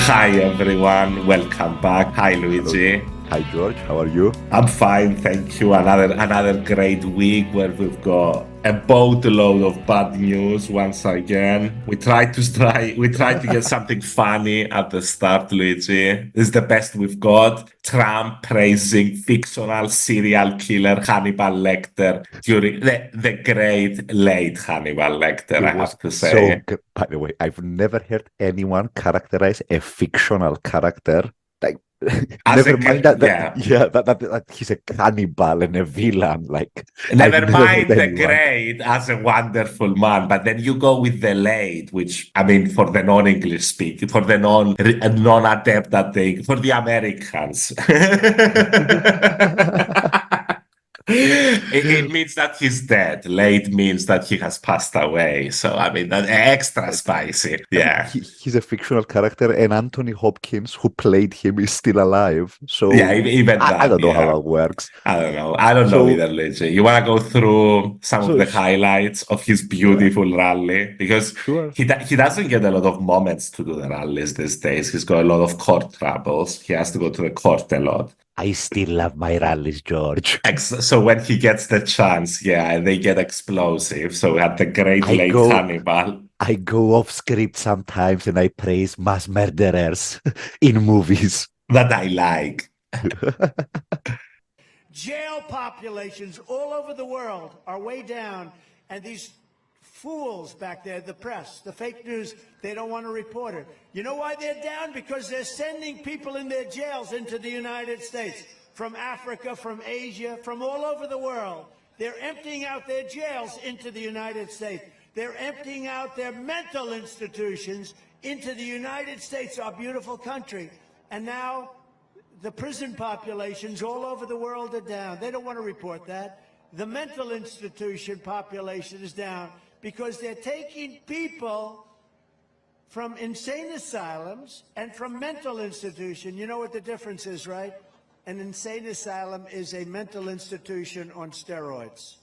Hi everyone, welcome back. Hi Hello. Luigi. Hi, George. How are you? I'm fine, thank you. Another great week where we've got a boatload of bad news once again. We tried to get something funny at the start, Luigi. This is the best we've got. Trump praising fictional serial killer Hannibal Lecter during the great late Hannibal Lecter, It I was have to so say. good. By the way, I've never heard anyone characterize a fictional character like. As a Never mind that, yeah. that he's a cannibal and a villain. Like I've Never never heard mind the anyone. great as a wonderful man, but then you go with the late, which I mean, for the non-English speak, for the non-adept at the, for the Americans, it means that he's dead. Late means that he has passed away. So I mean, that extra Like, spicy. I mean, Yeah. he's a fictional character, and Anthony Hopkins, who played him, is still alive. Yeah, So even I that, don't know how yeah. that works. I don't know. I don't know So either, Luigi. You want to go through some of so the highlights of his yeah, beautiful rally? Because sure. he doesn't get a lot of moments to do the rallies these days. He's got a lot of court troubles. He has to go to the court a lot. I still love my rallies, George. So when he gets the chance, yeah, they get explosive. So we had the great I late go Hannibal I go off script sometimes and I praise mass murderers in movies. that I like. Jail populations all over the world are way down, and these fools back there, the press, the fake news, they don't want to report it. You know why they're down? Because they're sending people in their jails into the United States, from Africa, from Asia, from all over the world. They're emptying out their jails into the United States. They're emptying out their mental institutions into the United States, our beautiful country. And now the prison populations all over the world are down. They don't want to report that. The mental institution population is down because they're taking people from insane asylums and from mental institution. You know what the difference is, right? An insane asylum is a mental institution on steroids.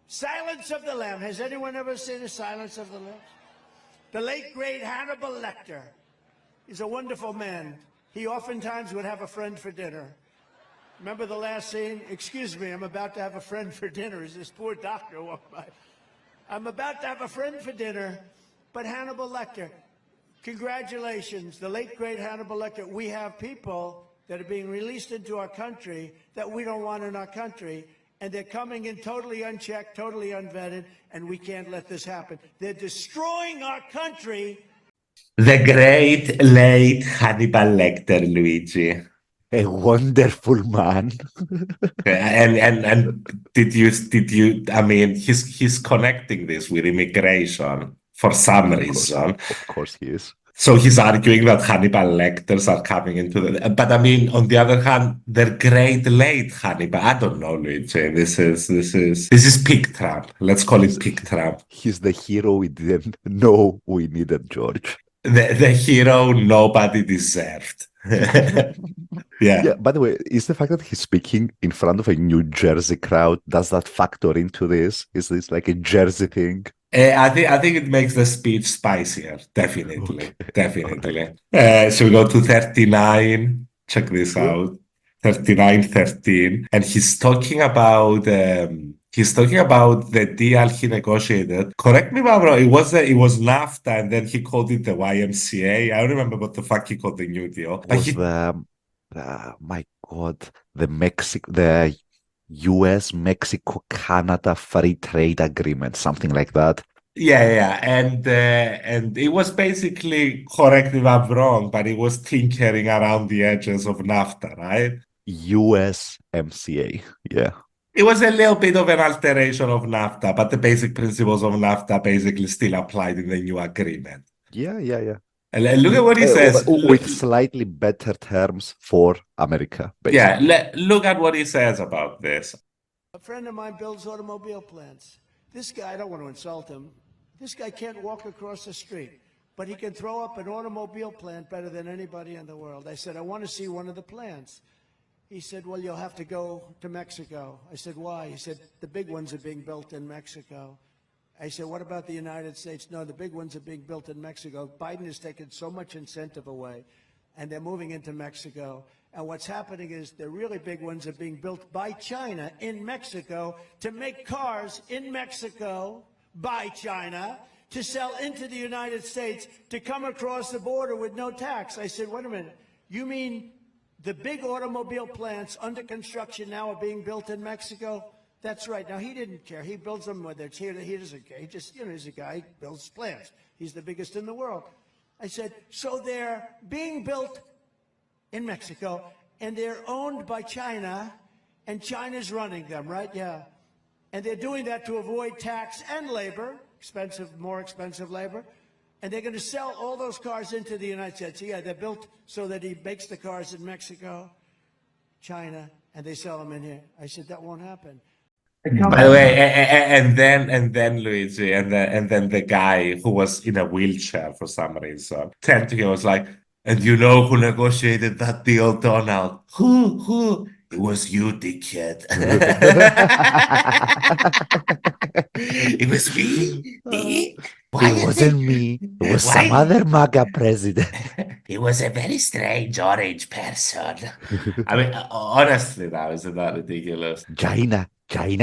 Silence of the Lamb. Has anyone ever seen a Silence of the Lamb? The late, great Hannibal Lecter. He's a wonderful man. He oftentimes would have a friend for dinner. Remember the last scene? Excuse me, I'm about to have a friend for dinner as this poor doctor walked by. I'm about to have a friend for dinner, but Hannibal Lecter, congratulations, the late, great Hannibal Lecter. We have people that are being released into our country that we don't want in our country, and they're coming in totally unchecked, totally unvetted, and we can't let this happen. They're destroying our country. The great late Hannibal Lecter, Luigi. A wonderful man. And did you I mean he's connecting this with immigration for some Of course. reason. Of course he is. So he's arguing that Hannibal Lecters are coming into the, but I mean on the other hand, they're great late Hannibal. I don't know, Luigi. This is pig trap. Let's call He's it pig trap. he's the hero we didn't know we needed, George. The hero nobody deserved. Yeah, Yeah. by the way, is the fact that he's speaking in front of a New Jersey crowd, does that factor into this? Is this like a Jersey thing? I think it makes the speech spicier. Okay. Definitely. All right. Definitely. So we go to 39. Check this Sure. out. 39-13. And he's talking about the deal he negotiated. Correct me if I'm wrong. It was NAFTA and then he called it the YMCA. I don't remember what the fuck he called the new deal. But Was my God, the US Mexico Canada Free Trade Agreement, something like that. yeah. And it was basically, correct me if I'm wrong, but it was tinkering around the edges of NAFTA, right? USMCA. Yeah. It was a little bit of an alteration of NAFTA, but the basic principles of NAFTA basically still applied in the new agreement. Yeah. And look at what he says. With slightly better terms for America, Yeah, basically. look at what he says about this. A friend of mine builds automobile plants. This guy, I don't want to insult him, this guy can't walk across the street, but he can throw up an automobile plant better than anybody in the world. I said, I want to see one of the plants. He said, well, you'll have to go to Mexico. I said, why? He said, the big ones are being built in Mexico. I said, what about the United States? No, the big ones are being built in Mexico. Biden has taken so much incentive away, and they're moving into Mexico. And what's happening is the really big ones are being built by China in Mexico to make cars in Mexico by China to sell into the United States to come across the border with no tax. I said, wait a minute, you mean the big automobile plants under construction now are being built in Mexico? That's right. Now, he didn't care. He builds them whether it's here. He doesn't care. He just, he's a guy who builds plants. He's the biggest in the world. I said, so they're being built in Mexico, and they're owned by China, and China's running them, right? Yeah. And they're doing that to avoid tax and labor, more expensive labor. And they're going to sell all those cars into the United States. So, yeah, they're built so that he makes the cars in Mexico, China, and they sell them in here. I said, that won't happen. By the way, and then Luigi, and then the guy who was in a wheelchair for some reason turned to him and was like, "And you know who negotiated that deal, Donald? Who? It was you, dickhead." It was me. Why It wasn't me. It was some Why? other MAGA president. He was a very strange orange person. I mean, honestly, now isn't that ridiculous? China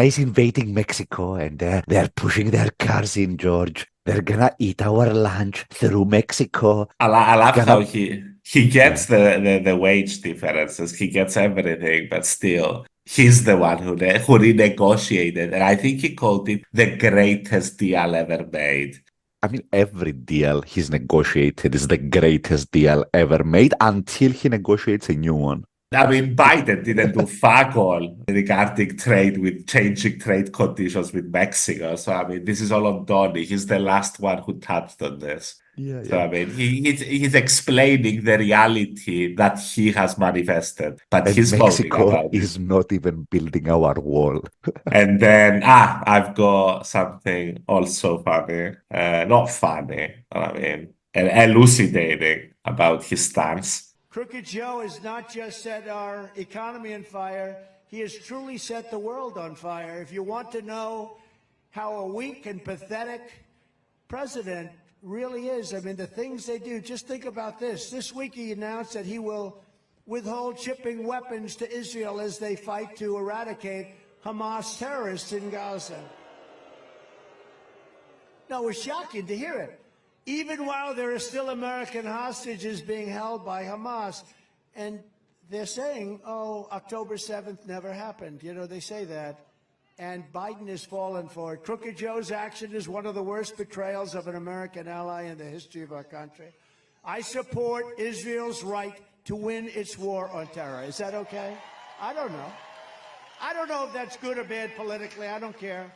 is invading Mexico, and they're pushing their cars in, George. They're gonna eat our lunch through Mexico. I love Gonna- how he gets the wage differences. He gets everything, but still, he's the one who renegotiated, and I think he called it the greatest deal ever made. I mean, every deal he's negotiated is the greatest deal ever made until he negotiates a new one. I mean, Biden didn't do fuck all regarding trade with changing trade conditions with Mexico. So, I mean, this is all on Donnie. He's the last one who touched on this. Yeah, So, I mean, he's explaining the reality that he has manifested, but And he's moaning Mexico about it. is not even building our wall. And then, I've got something also funny. Not funny, I mean, elucidating about his stance. Crooked Joe has not just set our economy on fire, he has truly set the world on fire. If you want to know how a weak and pathetic president really is, I mean, the things they do, just think about this. This week he announced that he will withhold shipping weapons to Israel as they fight to eradicate Hamas terrorists in Gaza. No, it was shocking to hear it. Even while there are still American hostages being held by Hamas. And they're saying, oh, October 7th never happened. They say that. And Biden has fallen for it. Crooked Joe's action is one of the worst betrayals of an American ally in the history of our country. I support Israel's right to win its war on terror. Is that okay? I don't know. I don't know if that's good or bad politically. I don't care.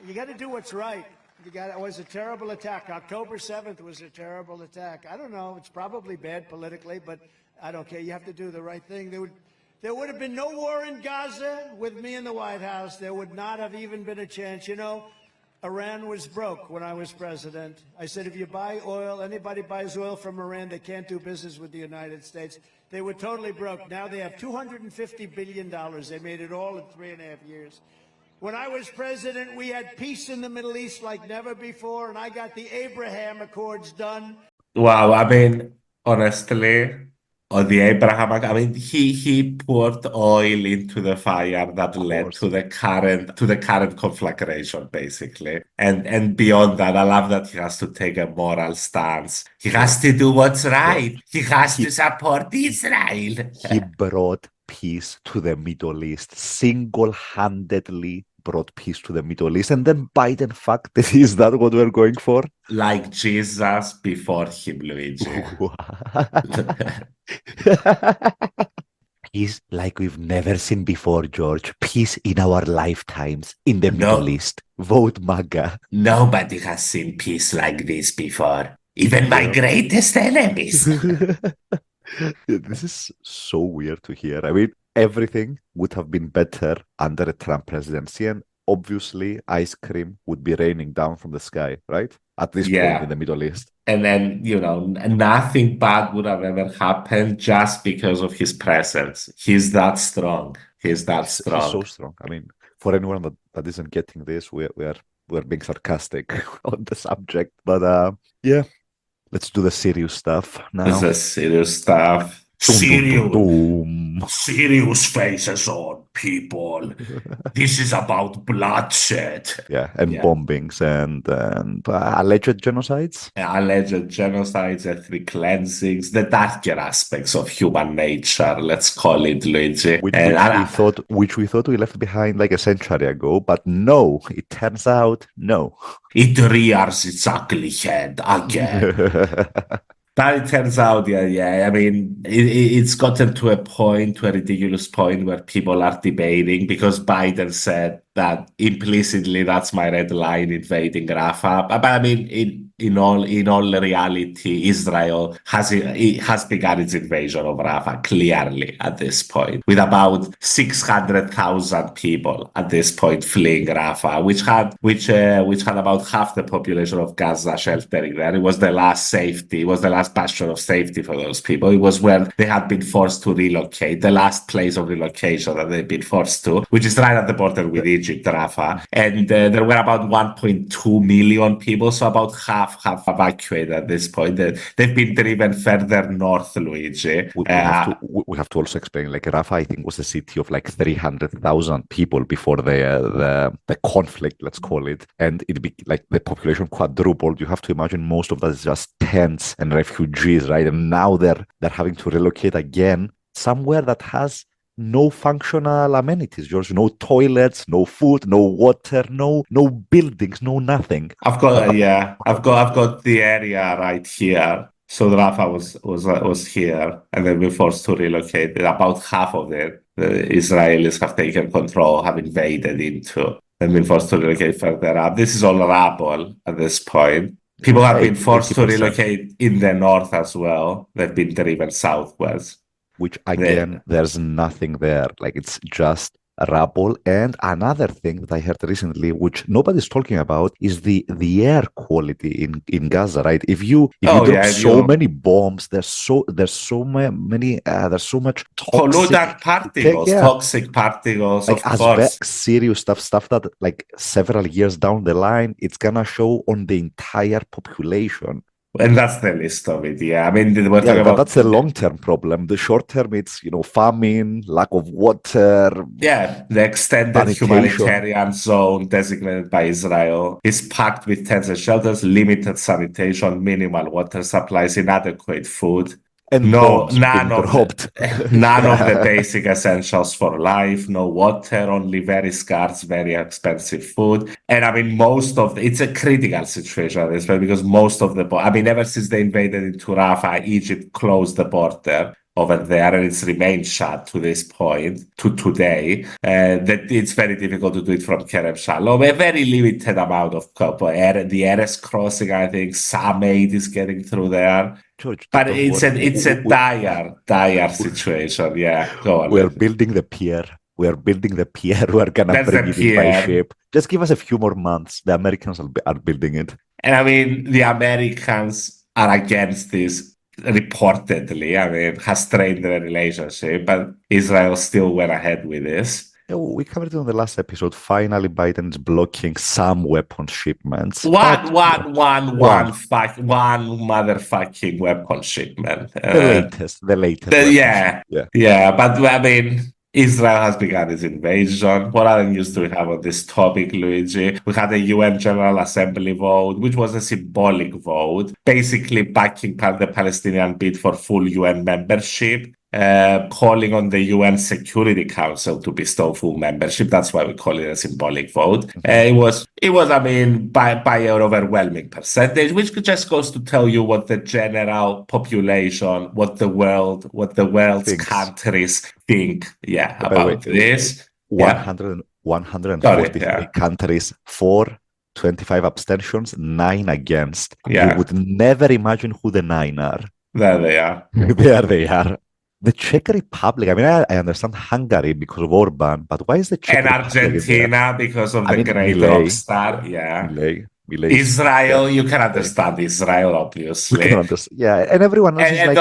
You got to do what's right. It was a terrible attack. October 7th was a terrible attack. I don't know. It's probably bad politically, but I don't care. You have to do the right thing. There would have been no war in Gaza with me in the White House. There would not have even been a chance. Iran was broke when I was president. I said, if you buy oil, anybody buys oil from Iran, they can't do business with the United States. They were totally broke. Now they have $250 billion. They made it all in 3.5 years. When I was president, we had peace in the Middle East like never before, and I got the Abraham Accords done. Wow, I mean, honestly, on the Abraham, I mean, he poured oil into the fire that led course. to the current conflagration, basically. And beyond that, I love that he has to take a moral stance. He has to do what's right. He has to support Israel. He brought peace to the Middle East, single-handedly brought peace to the Middle East. And then Biden fucked it. Is that what we're going for? Like Jesus before him, Luigi. Peace like we've never seen before, George. Peace in our lifetimes in the Middle East. Vote MAGA. Nobody has seen peace like this before. Even my greatest enemies. This is so weird to hear. I mean, everything would have been better under a Trump presidency, and obviously ice cream would be raining down from the sky, right? At this point in the Middle East. And then, nothing bad would have ever happened just because of his presence. He's that strong. He's that strong. He's so strong. I mean, for anyone that isn't getting this, we're we're being sarcastic on the subject, but yeah, let's do the serious stuff now. This is serious stuff. Dum, dum, Serious, dum, dum. serious faces on, people. This is about bloodshed. Yeah, and Yeah. bombings and alleged genocides. Alleged genocides, ethnic cleansings, the darker aspects of human nature, let's call it, Luigi. Which we thought we left behind like a century ago, but no, it turns out no. It rears its ugly head again. But it turns out, yeah. I mean, it's gotten to a ridiculous point where people are debating because Biden said that implicitly that's my red line, invading Rafah. But I mean, in all reality, Israel has begun its invasion of Rafah clearly at this point, with about 600,000 people at this point fleeing Rafah, which had about half the population of Gaza sheltering there. It was the last bastion of safety for those people. It was where they had been forced to relocate, the last place of relocation that they'd been forced to, which is right at the border with Egypt, Rafah. And there were about 1.2 million people, so about half evacuated at this point. They've been driven further north, Luigi. We have to also explain, like Rafah, I think, was a city of like 300,000 people before the conflict, let's call it, and like the population quadrupled. You have to imagine most of that is just tents and refugees, right? And now they're having to relocate again somewhere that has no functional amenities, George. No toilets, no food, no water, no buildings, no nothing. I've got the area right here. So Rafah was here, and then we're forced to relocate. About half of it, the Israelis have taken control, have invaded into, and been forced to relocate further up. This is all rubble at this point. People have been forced to relocate in the north as well. They've been driven southwards. Which again, there's nothing there. Like it's just rubble. And another thing that I heard recently, which nobody's talking about, is the air quality in Gaza. Right? If you drop so many bombs, there's so much pollutant particles, toxic particles. Like of course, serious stuff that like several years down the line, it's gonna show on the entire population. And that's the list of it, yeah. I mean, we're talking about... That's a long-term problem. The short-term, it's, famine, lack of water. Yeah, the extended humanitarian zone designated by Israel is packed with tents and shelters, limited sanitation, minimal water supplies, inadequate food. And none of the basic essentials for life, no water, only very scarce, very expensive food. And I mean, it's a critical situation at this point because ever since they invaded into Rafah, Egypt closed the border over there, and it's remained shut to this point, to today. That it's very difficult to do it from Kerem Shalom. A very limited amount of the Erez crossing, I think, some aid is getting through there. George, but it's a dire situation. Yeah, go on. We're building the pier. We're building the pier. We're gonna bring it in by ship. Just give us a few more months. The Americans are building it. And I mean, the Americans are against this. Reportedly, I mean, has strained the relationship, but Israel still went ahead with this. Yeah, we covered it on the last episode. Finally, Biden's blocking some weapon shipments. One motherfucking weapon shipment. The latest. But I mean, Israel has begun its invasion. What other news do we have on this topic, Luigi? We had a UN General Assembly vote, which was a symbolic vote, basically backing the Palestinian bid for full UN membership, calling on the UN Security Council to bestow full membership. That's why we call it a symbolic vote. It was, I mean, by an overwhelming percentage, which just goes to tell you what the general population, what the world's countries think, about this. 143 countries, 25 abstentions, 9 against. Yeah. You would never imagine who the 9 are. There they are. There they are. The Czech Republic, I mean, I understand Hungary because of Orban, but why is the Czech Republic Argentina because of the great rock star? Yeah. Millet. Israel, you can understand Israel, obviously. And everyone else is like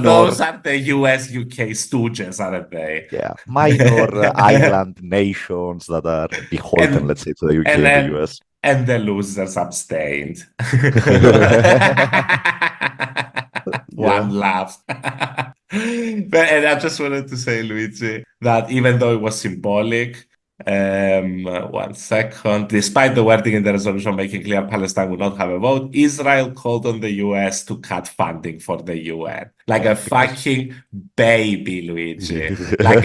those are the US, UK stooges, aren't they? Yeah, minor island nations that are beholden, let's say, to the UK and the US. and the losers abstained. Yeah. One laugh. And I just wanted to say, Luigi, that even though it was symbolic, 1 second, despite the wording in the resolution making clear Palestine will not have a vote, Israel called on the US to cut funding for the UN. Like Yeah, a because fucking baby, Luigi. Like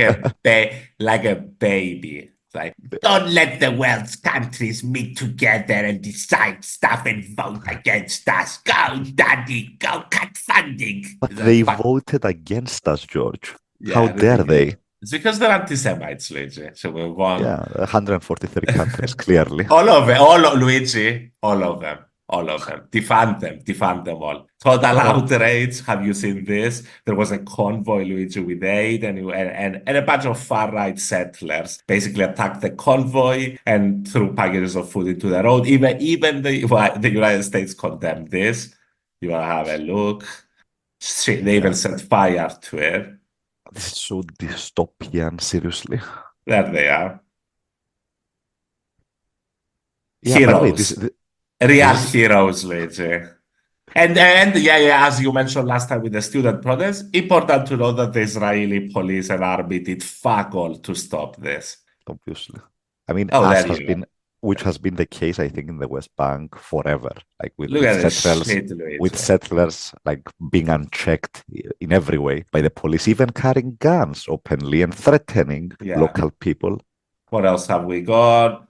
a baby. Like, don't let the world's countries meet together and decide stuff and vote against us. Go, Daddy, go cut funding. but they voted against us, George. How Yeah, dare they? it's because they're anti-Semites, Luigi. So we won. Yeah, 143 countries, clearly. All of it, all of Luigi, all of them. Defund them all. Total Oh, outrage. Have you seen this? There was a convoy, Luigi, with aid and a bunch of far-right settlers basically attacked the convoy and threw packages of food into the road. Even the United States condemned this. You wanna have a look? Shit, they even yeah. set fire to it. This is so dystopian, seriously. There they are. Yeah, by the way, Heroes. Real this is heroes, Luigi. And yeah, as you mentioned last time with the student protests, important to know that the Israeli police and army did fuck all to stop this. obviously. I mean, Oh, as there has you go. been, which has been the case, I think, in the West Bank forever, like Look at this shit, Luigi. with settlers like being unchecked in every way by the police, even carrying guns openly and threatening Yeah. local people. What else have we got?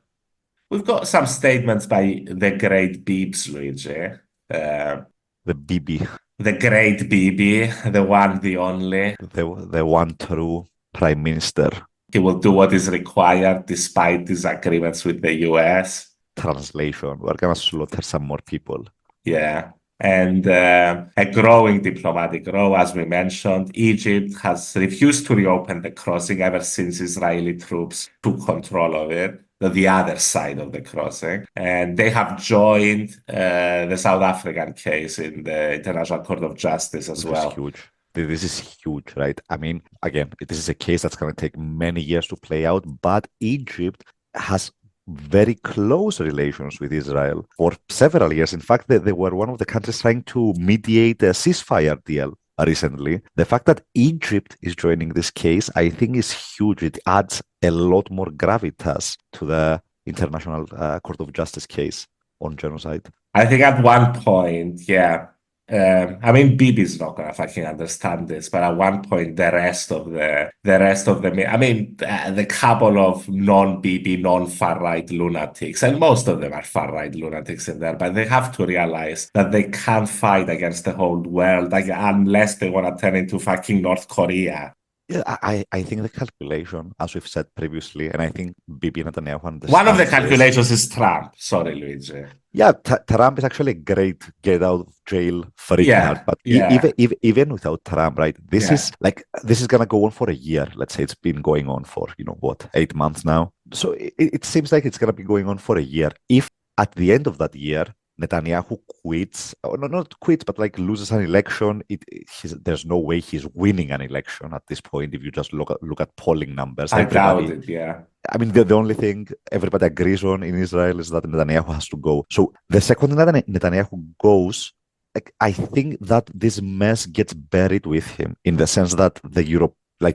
We've got some statements by the great Beeps, Luigi. The Bibi, The great Bibi, the one, the only. the one true prime minister. He will do what is required despite disagreements with the US. Translation: we're gonna slaughter some more people. Yeah. And a growing diplomatic role, as we mentioned. Egypt has refused to reopen the crossing ever since Israeli troops took control of it, the other side of the crossing. And they have joined the South African case in the International Court of Justice as Which is well. huge. This is huge, right? I mean, again, this is a case that's going to take many years to play out, but Egypt has very close relations with Israel for several years. In fact, they were one of the countries trying to mediate a ceasefire deal recently. The fact that Egypt is joining this case, I think, is huge. It adds a lot more gravitas to the International Court of Justice case on genocide. I think at one point, yeah. I mean, Bibi's not gonna fucking understand this, but at one point, the couple of non-Bibi, non-far right lunatics, and most of them are far right lunatics in there, but they have to realize that they can't fight against the whole world, like, unless they want to turn into fucking North Korea. Yeah, I think the calculation, as we've said previously, and I think Bibi Netanyahu understands One of the this. calculations is Trump. Sorry, Luigi. Yeah, Trump is actually a great get out of jail free card. But even without Trump, right? This is gonna go on for a year. Let's say it's been going on for 8 months now. So it seems like it's gonna be going on for a year. If at the end of that year Netanyahu quits, or not quits, but like loses an election, there's no way he's winning an election at this point. If you just look at polling numbers, I doubt it. Yeah. I mean, the only thing everybody agrees on in Israel is that Netanyahu has to go. So the second that Netanyahu goes, I think that this mess gets buried with him, in the sense that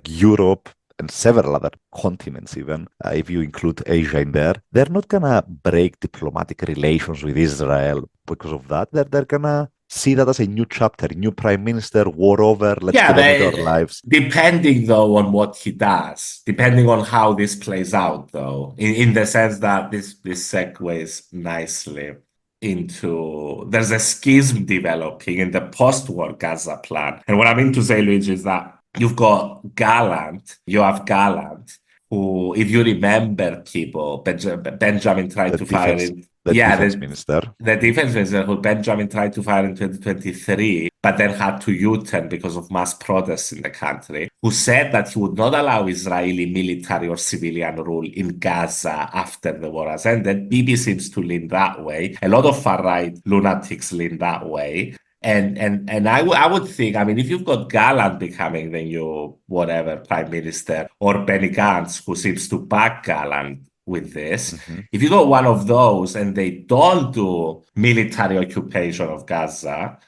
Europe and several other continents, even if you include Asia in there, they're not gonna break diplomatic relations with Israel because of that. They're gonna see that as a new chapter, new prime minister, war over, let's get on with our lives. Depending, though, on what he does, depending on how this plays out, though, in the sense that this segues nicely into, there's a schism developing in the post-war Gaza plan. And what I mean to say, Luigi, is that you have Gallant, who, if you remember, people, Benjamin tried to fire in. The defense minister. The defense minister, who Benjamin tried to fire in 2023, but then had to U-turn because of mass protests in the country, who said that he would not allow Israeli military or civilian rule in Gaza after the war has ended. Bibi seems to lean that way. A lot of far-right lunatics lean that way. And I would think, I mean, if you've got Gallant becoming the new whatever prime minister, or Benny Gantz, who seems to back Gallant, with this. Mhm. If you got one of those and they don't do military occupation of Gaza,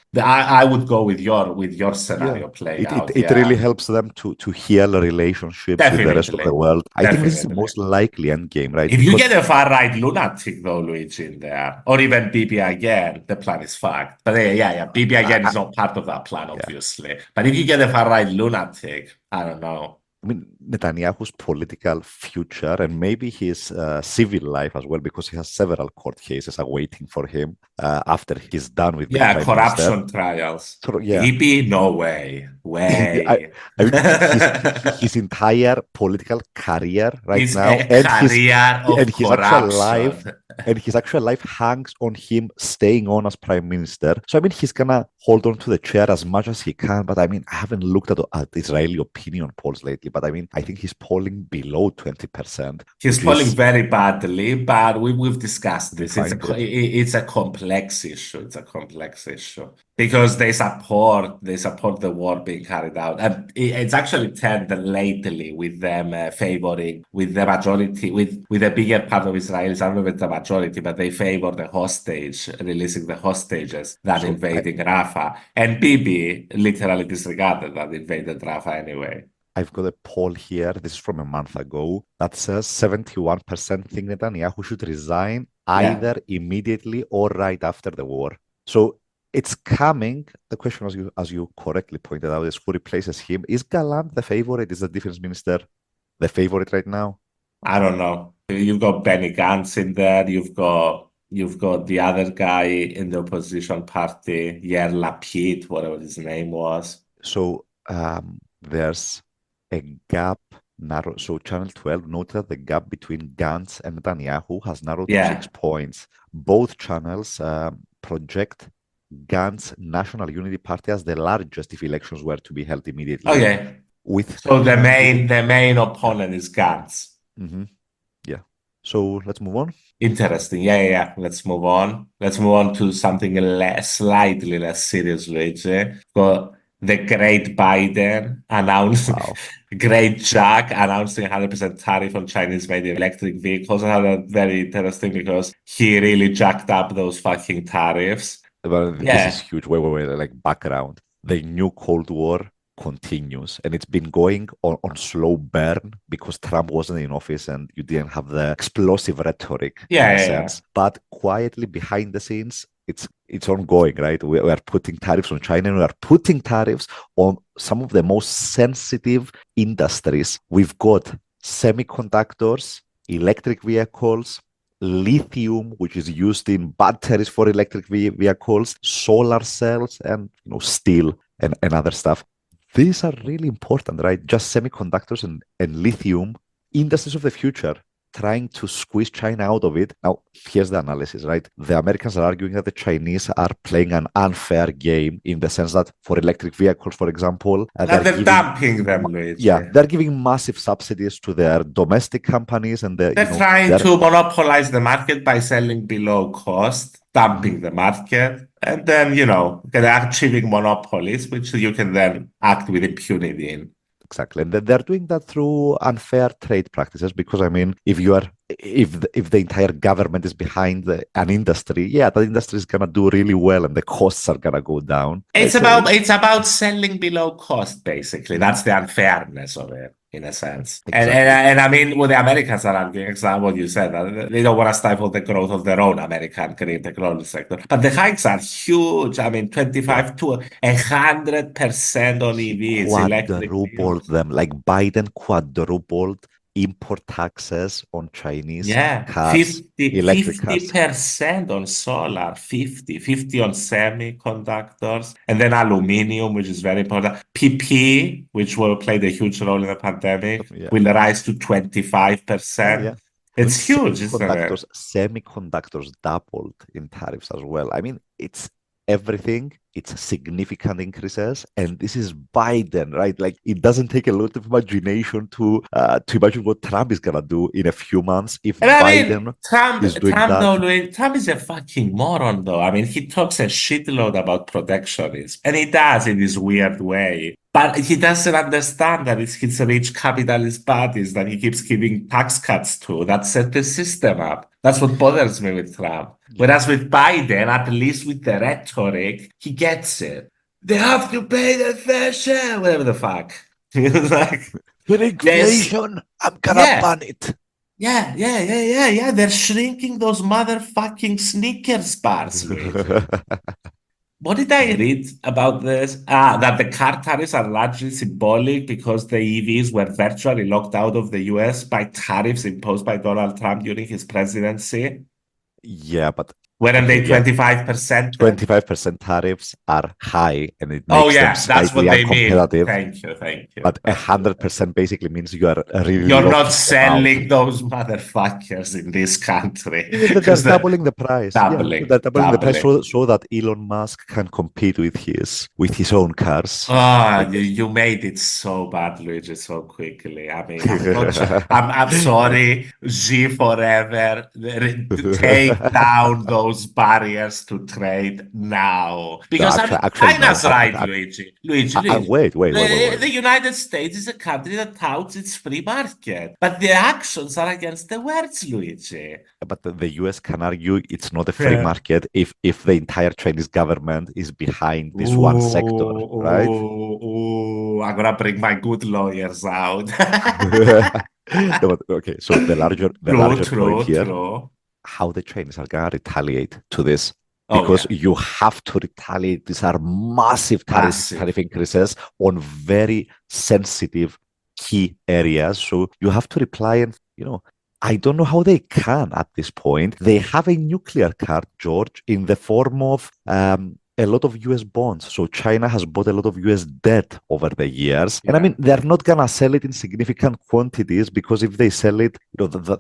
I would go with your scenario playing out. It really Yeah, helps them to heal relationships with the rest of the definitely, world. I think this is the definitely. most likely end game, right? If you Because get a far-right lunatic, though, Luigi, in there, or even Bibi again, the plan is fucked. But yeah, Bibi again I, is not part of that plan, yeah, obviously. But if you get a far-right lunatic, I don't know. I mean, Netanyahu's political future and maybe his civil life as well, because he has several court cases awaiting for him after he's done with being Yeah, prime minister. corruption trials. So, yeah, Bibi, no way. I, Way. I mean, his entire political career right It's now, a career and of his actual life, corruption. hangs on him staying on as prime minister. So I mean, he's gonna hold on to the chair as much as he can. But I mean, I haven't looked at Israeli opinion polls lately. But I mean, I think he's polling below 20%, He's which polling is very badly, but we've discussed this. defined it. It's a complex issue. It's a complex issue because they support the war being carried out, and it's actually turned lately with them favoring with the majority with a bigger part of Israelis. I don't know if it's the majority, but they favor the hostage releasing the hostages than So invading Rafah. And Bibi literally disregarded that invaded Rafah anyway. I've got a poll here. This is from a month ago that says 71% think Netanyahu should resign Yeah. either immediately or right after the war. So it's coming. The question, as you correctly pointed out, is who replaces him. Is Gallant the favorite? Is the defense minister the favorite right now? I don't know. You've got Benny Gantz in there. You've got the other guy in the opposition party, Yair Lapid, whatever his name was. So there's a gap narrow. So Channel 12 noted that the gap between Gantz and Netanyahu has narrowed to Yeah. 6 points. Both channels project Gantz National Unity Party as the largest if elections were to be held immediately. Okay. With So the 100 main opponent is Gantz. Mhm. Yeah. So let's move on. Interesting. Yeah. Let's move on. Let's move on to something slightly less serious, Luigi. Got the great Biden announcing, Wow. great Jack announcing 100% tariff on Chinese-made electric vehicles. I found that very interesting because he really jacked up those fucking tariffs. Well, this Yeah. is huge. Wait, like background. The new Cold War continues, and it's been going on slow burn because Trump wasn't in office and you didn't have the explosive rhetoric in a sense. But quietly behind the scenes, it's ongoing, right? We are putting tariffs on China, and we are putting tariffs on some of the most sensitive industries. We've got semiconductors, electric vehicles, lithium, which is used in batteries for electric vehicles, solar cells, and steel and other stuff. These are really important, right? Just semiconductors and lithium, industries of the future, trying to squeeze China out of it. Now, here's the analysis, right? The Americans are arguing that the Chinese are playing an unfair game in the sense that for electric vehicles, for example, They're dumping them, Luigi. they're giving massive subsidies to their domestic companies, and They're trying to monopolize the market by selling below cost, dumping the market, and then, they're achieving monopolies, which you can then act with impunity in. Exactly, and they're doing that through unfair trade practices. Because I mean, if the entire government is behind an industry, that industry is gonna do really well, and the costs are gonna go down. It's about selling below cost, basically. That's the unfairness of it, in a sense. Exactly. And I mean, what the Americans are arguing, exactly what you said, they don't want to stifle the growth of their own American green technology sector. But the hikes are huge. I mean, 25 to 100% on EVs, electric Quadrupled vehicles. them. Like Biden quadrupled import taxes on Chinese cars, 50% on solar, 50 on semiconductors, and then aluminum, which is very important. PP, which will play a huge role in the pandemic, will rise to 25%. It's huge, isn't it? Semiconductors doubled in tariffs as well. I mean, it's everything. It's significant increases, and this is Biden, right? Like, it doesn't take a lot of imagination to imagine what Trump is gonna do in a few months if Biden is doing that. Trump is a fucking moron, though. I mean, he talks a shitload about protectionism, and he does in this weird way. But he doesn't understand that it's rich capitalist parties that he keeps giving tax cuts to that set the system up. That's what bothers me with Trump. Yeah. Whereas with Biden, at least with the rhetoric, he gets it. They have to pay their fair share, whatever the fuck. Like, With yes, inflation, I'm gonna yeah, ban it. yeah. They're shrinking those motherfucking Snickers bars, Luigi. What did I read about this? That the car tariffs are largely symbolic because the EVs were virtually locked out of the US by tariffs imposed by Donald Trump during his presidency. Yeah, but Weren't okay, they yeah, 25% then? 25% tariffs are high and it Oh, makes them yeah, that's slightly what they mean. uncompetitive. Thank you. But That's what it is. 100% basically means you are really You're not locking them out. selling those motherfuckers in this country Yeah, they're because they're doubling the price. Yeah, doubling, they're doubling the price doubling. so that Elon Musk can compete with his own cars. Ah, I you made it so bad, Luigi, so quickly. I mean, I'm not sure. I'm sorry. G forever. Take down those barriers to trade now. No, Because I mean, actually, no. China's right, Luigi. Luigi. Wait. The United States is a country that touts its free market, but the actions are against the words, Luigi. But the US can argue it's not a free market if the entire Chinese government is behind this one sector, right? I'm gonna bring my good lawyers out. No, but, okay, so the True, larger point true, here, true. how the Chinese are gonna retaliate to this. Oh Because yeah, you have to retaliate. These are massive massive. tariff increases on very sensitive key areas. So you have to reply and, I don't know how they can at this point. They have a nuclear card, George, in the form of a lot of US bonds. So China has bought a lot of US debt over the years. And I Yeah. mean, they're not going to sell it in significant quantities because if they sell it,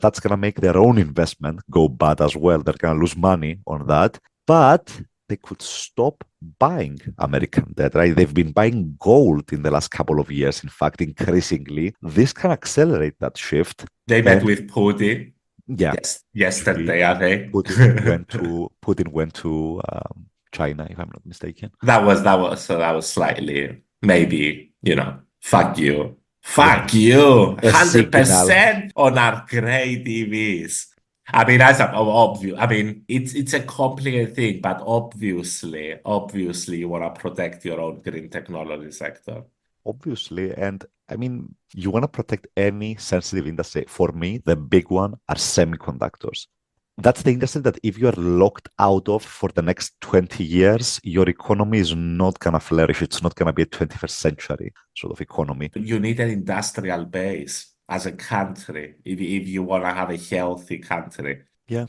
that's going to make their own investment go bad as well. They're going to lose money on that. But they could stop buying American debt, right? They've been buying gold in the last couple of years. In fact, increasingly, this can accelerate that shift. They met And with Putin. yeah, Yesterday, I think. Putin went to China, if I'm not mistaken. That was slightly maybe, fuck you. Fuck you. A signal. 100% on our great EVs. I mean, that's obvious. I mean, it's a complicated thing, but obviously, you want to protect your own green technology sector. Obviously, and I mean, you want to protect any sensitive industry. For me, the big one are semiconductors. That's the industry that if you are locked out of for the next 20 years, your economy is not going to flourish. It's not going to be a 21st century sort of economy. You need an industrial base as a country if you want to have a healthy country. Yeah.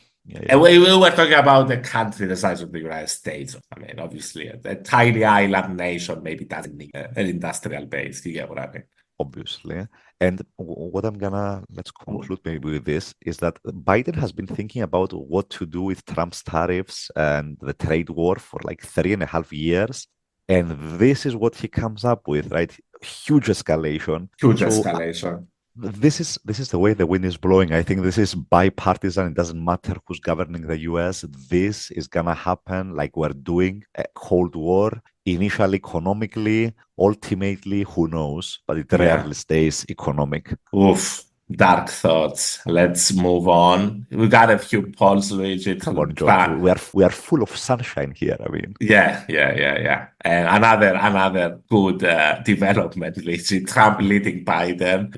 And we were talking about the country the size of the United States. I mean, obviously, a tiny island nation maybe doesn't need an industrial base. You get what I mean? Obviously. And what let's conclude maybe with this, is that Biden has been thinking about what to do with Trump's tariffs and the trade war for like 3.5 years. And this is what he comes up with, right? Huge escalation. This is the way the wind is blowing. I think this is bipartisan. It doesn't matter who's governing the US. This is gonna happen like we're doing a Cold War. Initially economically, ultimately, who knows? But it rarely stays economic. Oof. Dark thoughts. Let's move on. We got a few polls, Luigi. Come on, George. We are full of sunshine here. I mean, yeah. And another good development, Luigi. Trump leading Biden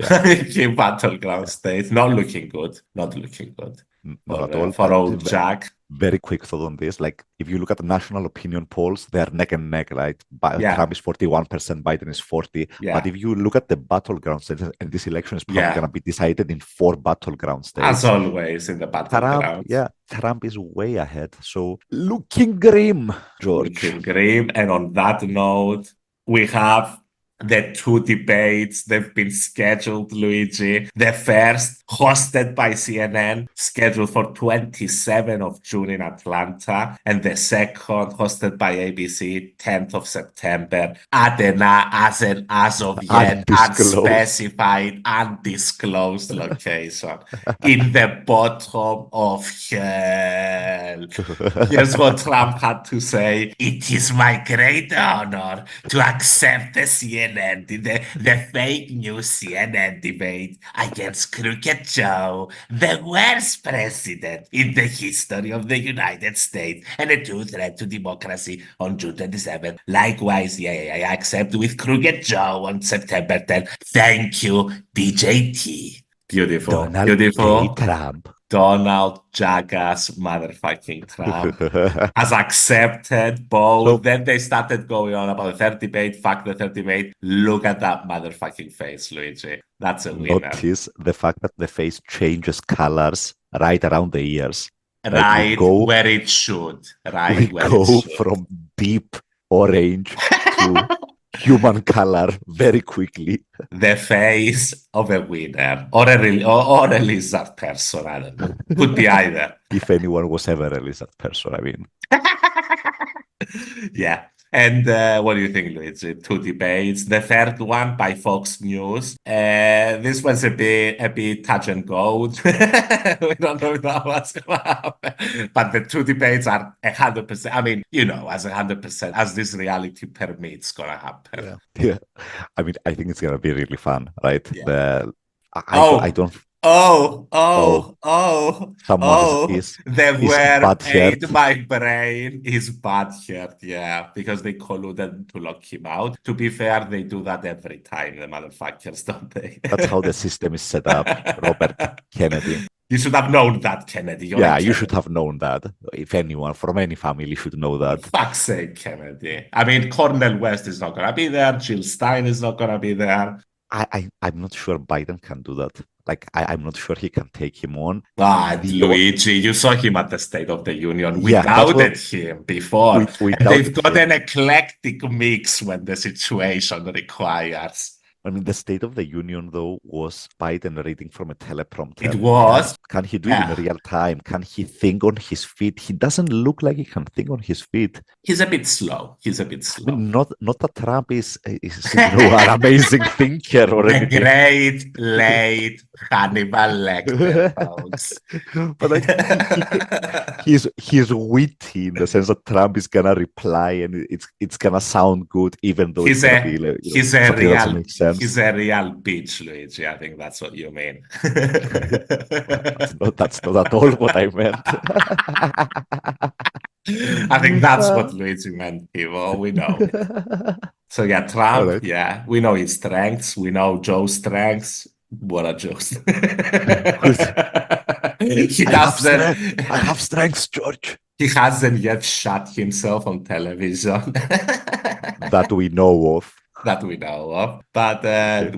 in battleground states. Not looking good. Not at all. For old Jack. Very quick thought on this. Like, if you look at the national opinion polls, they're neck and neck, right? Trump is 41%, Biden is 40%. Yeah. But if you look at the battleground states, and this election is probably going to be decided in 4 battleground states. As always in the battleground. Trump is way ahead. So, looking grim, George. Looking grim. And on that note, we have the 2 debates. They've been scheduled, Luigi. The first, hosted by CNN, scheduled for 27th of June in Atlanta. And the second, hosted by ABC, 10th of September. Adena, as of yet, unspecified, undisclosed location. In the bottom of hell. Here's what Trump had to say. It is my great honor to accept the CNN CNN, the fake news CNN debate against Crooked Joe, the worst president in the history of the United States, and a true threat to democracy on June 27th. Likewise, I accept with Crooked Joe on September 10th. Thank you, BJT. Beautiful. Donald J. Beautiful. Trump. Donald Jackass motherfucking Trump has accepted both. So- Then they started going on about the third debate. Fuck the third debate. Look at that motherfucking face, Luigi. That's a winner. Notice the fact that the face changes colors right around the ears. Right where it should. Right We where go it should. from deep orange to human color very quickly. The face of a winner or a lizard person. I don't know. Could be either. If anyone was ever a lizard person, I mean. Yeah. And what do you think, Luigi? Two debates. The third one by Fox News. This was a bit touch and go. We don't know what's going to happen. But the two debates are 100%. I mean, as 100% as this reality permits, going to happen. Yeah. I mean, I think it's going to be really fun, right? Yeah. I don't. Someone is the word butthurt. ate my brain is butthurt, yeah, because they colluded to lock him out. To be fair, they do that every time, the motherfuckers, don't they? That's how the system is set up, Robert Kennedy. You should have known that, Kennedy. You should have known that. If anyone from any family should know that. Fuck's sake, Kennedy. I mean, Cornel West is not going to be there. Jill Stein is not going to be there. I'm not sure Biden can do that. Like, I'm not sure he can take him on. Luigi, you saw him at the State of the Union. We doubted him before. They've got an eclectic mix when the situation requires. I mean, the State of the Union, though, was Biden reading from a teleprompter. It was. Can he do it in real time? Can he think on his feet? He doesn't look like he can think on his feet. He's a bit slow. I mean, not that Trump is an amazing thinker or anything. Great late Hannibal Lecter, folks. But like, he's witty in the sense that Trump is gonna reply and it's gonna sound good, even though he's a real bitch, Luigi. I think that's what you mean. That's not at all what I meant. I think that's what Luigi meant, people. We know. So yeah, Trump, right. Yeah, we know his strengths. We know Joe's strengths. What are Joe's? I have strengths, George. He hasn't yet shot himself on television. That we know of. But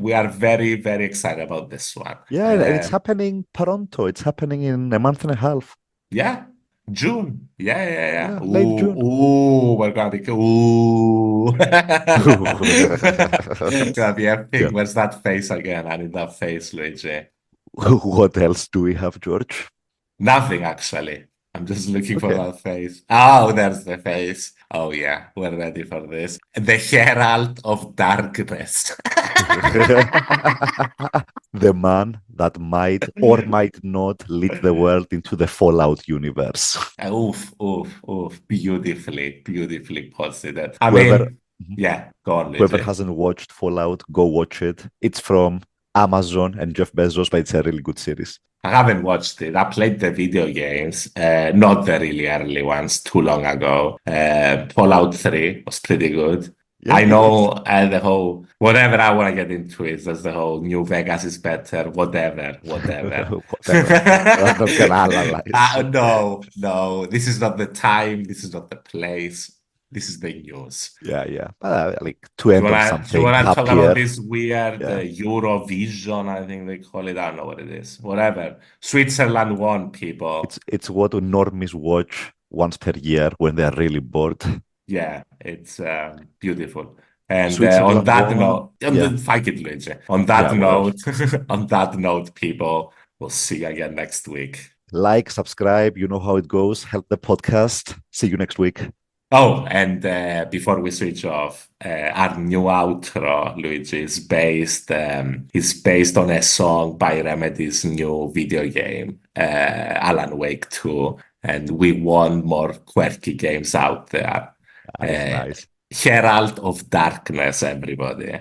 we are very, very excited about this one. Yeah, and it's happening pronto. It's happening in a month and a half. Yeah, June. Yeah. Late June. We're gonna be It's gonna be epic. Yeah. Where's that face again? I need that face, Luigi. What else do we have, George? Nothing, actually. I'm just looking for that face. Oh, there's the face. Oh, yeah. We're ready for this. The Herald of Darkness. The man that might or might not lead the world into the Fallout universe. Oof. Beautifully posted. I mean, yeah, go on, Luigi. Whoever hasn't watched Fallout, go watch it. It's from Amazon and Jeff Bezos, but it's a really good series. I haven't watched it. I played the video games, not the really early ones, too long ago. Fallout 3 was pretty good. Yeah, I know the whole, whatever I want to get into it, there's the whole New Vegas is better, whatever. I'm not gonna analyze. No, this is not the time, this is not the place. This is the news. Yeah. Like to end on something. You want to talk happier. about this weird Eurovision? I think they call it. I don't know what it is. Whatever. Switzerland won, people. It's what normies watch once per year when they're really bored. Yeah, it's beautiful. And on that note, fuck it, Luigi. On that note, people, we'll see you again next week. Like, subscribe. You know how it goes. Help the podcast. See you next week. Oh, and before we switch off, our new outro, Luigi, is based on a song by Remedy's new video game, Alan Wake 2, and we want more quirky games out there. Nice. Herald of Darkness, everybody.